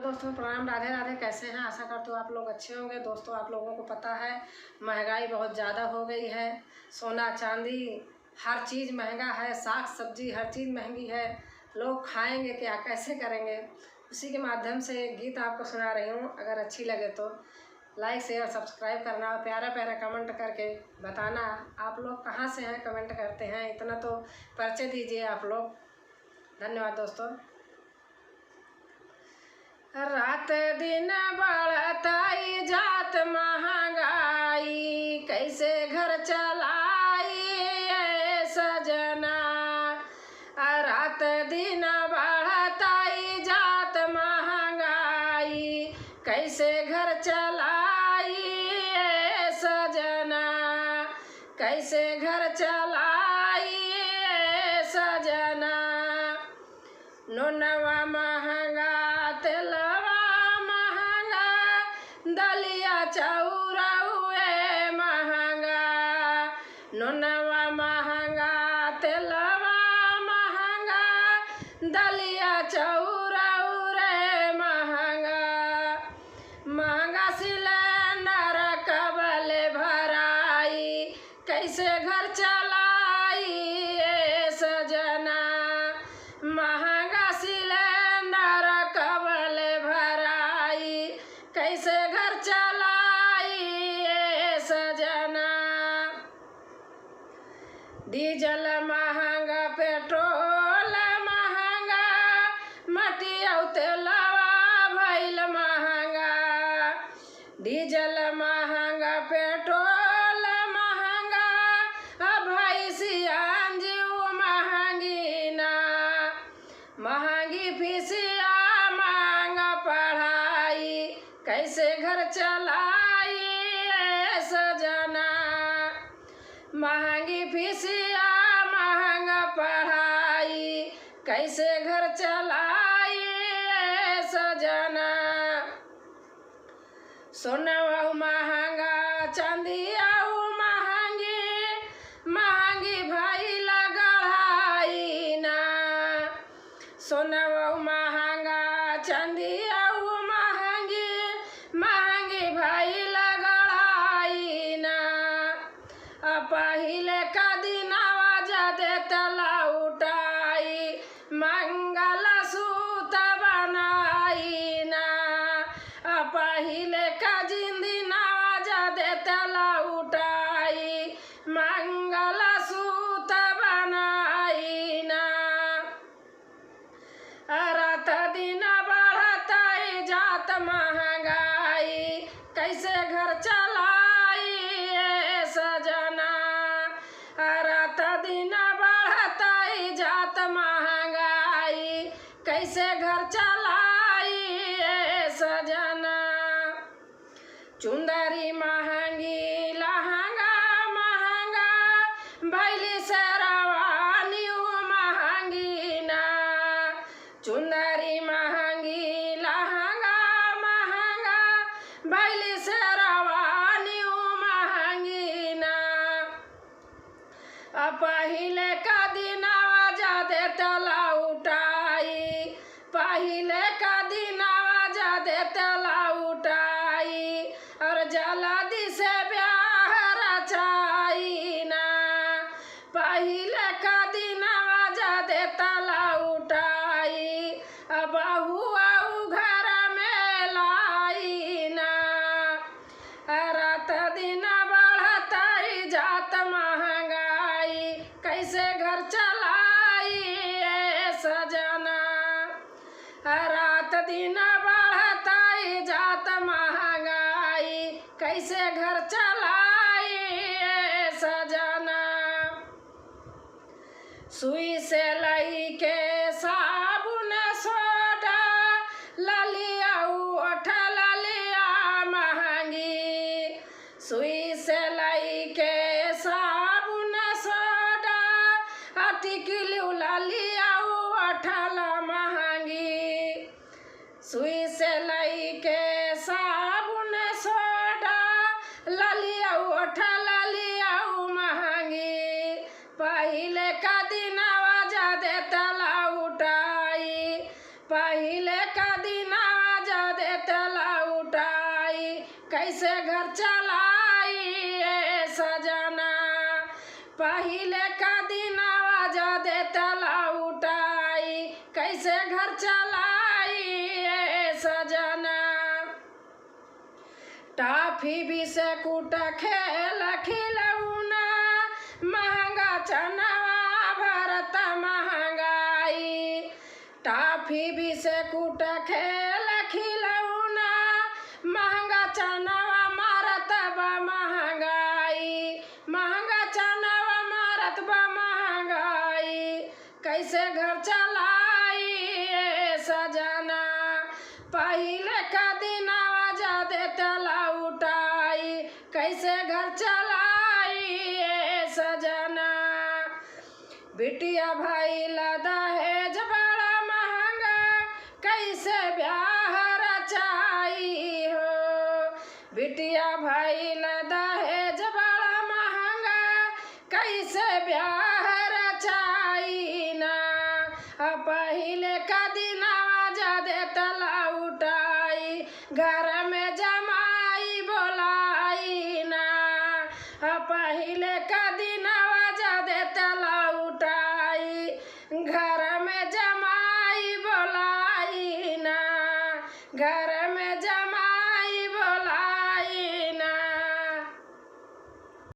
दोस्तों प्रणाम, राधे राधे। कैसे हैं? आशा करती हूँ आप लोग अच्छे होंगे। दोस्तों आप लोगों को पता है महंगाई बहुत ज़्यादा हो गई है। सोना चांदी हर चीज़ महंगा है, साग सब्जी हर चीज़ महंगी है। लोग खाएंगे क्या, कैसे करेंगे? उसी के माध्यम से एक गीत आपको सुना रही हूँ। अगर अच्छी लगे तो लाइक शेयर सब्सक्राइब करना, प्यारा प्यारा कमेंट करके बताना आप लोग कहाँ से हैं, कमेंट करते हैं। इतना तो परिचय दीजिए आप लोग। धन्यवाद दोस्तों। रात दिन बढ़ताई जात महंगाई, कैसे घर चलाई ए सजना। रात दिन बढ़ताई जात महंगाई, कैसे घर चलाई ए सजना। कैसे घर चलाई ए सजना। नूनवा महंगा, तेलवा महंगा, दलिया चौरउए महंगा। नूनवा महंगा, तेलवा महंगा, दलिया चौरउए महंगा। महंगा सिलेंडर कबले भराई, कैसे घर चलाई ए सजना। महंगा सिलेंडर कबले भराई, कैसे घर चलाई ए सजना। डीजल महंगा, पेट्रोल महंगा, मटिया तेलवा भइल महंगा। डीजल महंगा, पेट्रोल महंगा, भैंसिया जीव महंगी ना। महंगी फीसिया महंगा पढ़ाई, कैसे घर चलाई ए सजना। महंगी फीसिया महंगा पढ़ाई, कैसे घर चलाई ए सजना। सोनवा महंगा, चांदिया महंगी, महंगी भइल गढ़ाई ना। सोनवा महंगा, चांदिया महंगी, महंगी भइल गढ़ाई ना। पहिले का दिनवा जदे तला उठाई, मंगल सूत्र बनाई ना। पहिले का दिनवा जदे तला उठाई, मंगल सूत्र बनाई ना। रात दिन बढ़ताई जात महंगाई, कैसे घर चलाई ए सजना। रात दिन बढ़ताई जात महंगाई, कैसे घर चलाई ए सजना। चुंदरी महंगी, लहंगा महंगा, भैली शेरवानी महंगी ना। चुंदरी महंगी, लहंगा महंगा, भैली शेरवानी महंगी ना। पहिले का दिनवा जदे तला उठाई, पहिले का दिनवा जदे तला उठाई, और जल्दी से ब्याह रचाई ना। पहिले का दिनवा जदे तला उठाई, बहुआ घर में लाई ना। रात दिन बढ़ताई जात महंगाई, कैसे घर चलाई ए सजना। रात दिन बढ़ताई जात महंगाई, कैसे घर चलाई ए सजना। सुई से लई के साबुन सोडा, ललिया ओठ ललिया महंगी। सुई से लई के साबुन सोडा, टिकली ललिया ओठ महंगी। सुई से लई के साबुन सोडा, ललिया ओठ ललिया महंगी। पहिले का दिनवा जदे तला उठाई, पहिले का दिनवा कैसे घर चलाई ए सजना, पहिले का दिन आवाज देता उठाई, कैसे घर चलाई ए सजना। टाफी बिस्कुट खेल खिलौना, महंगा चनवा भरत महंगाई। टाफी बिस्कुट खेल खिलौना, महंगा चनवा मारत बा महंगाई, महंगा चनवा मारत बा महंगाई। कैसे घर चलाई ए सजना, पहिले का दिन आवाज देता उठाई, कैसे घर चलाई ए सजना। बिटिया भाई ला दहेज बड़ा महंगा, कैसे ब्याह रचाई हो। बिटिया भाई ला दहेज बड़ा महंगा, कैसे ब्याह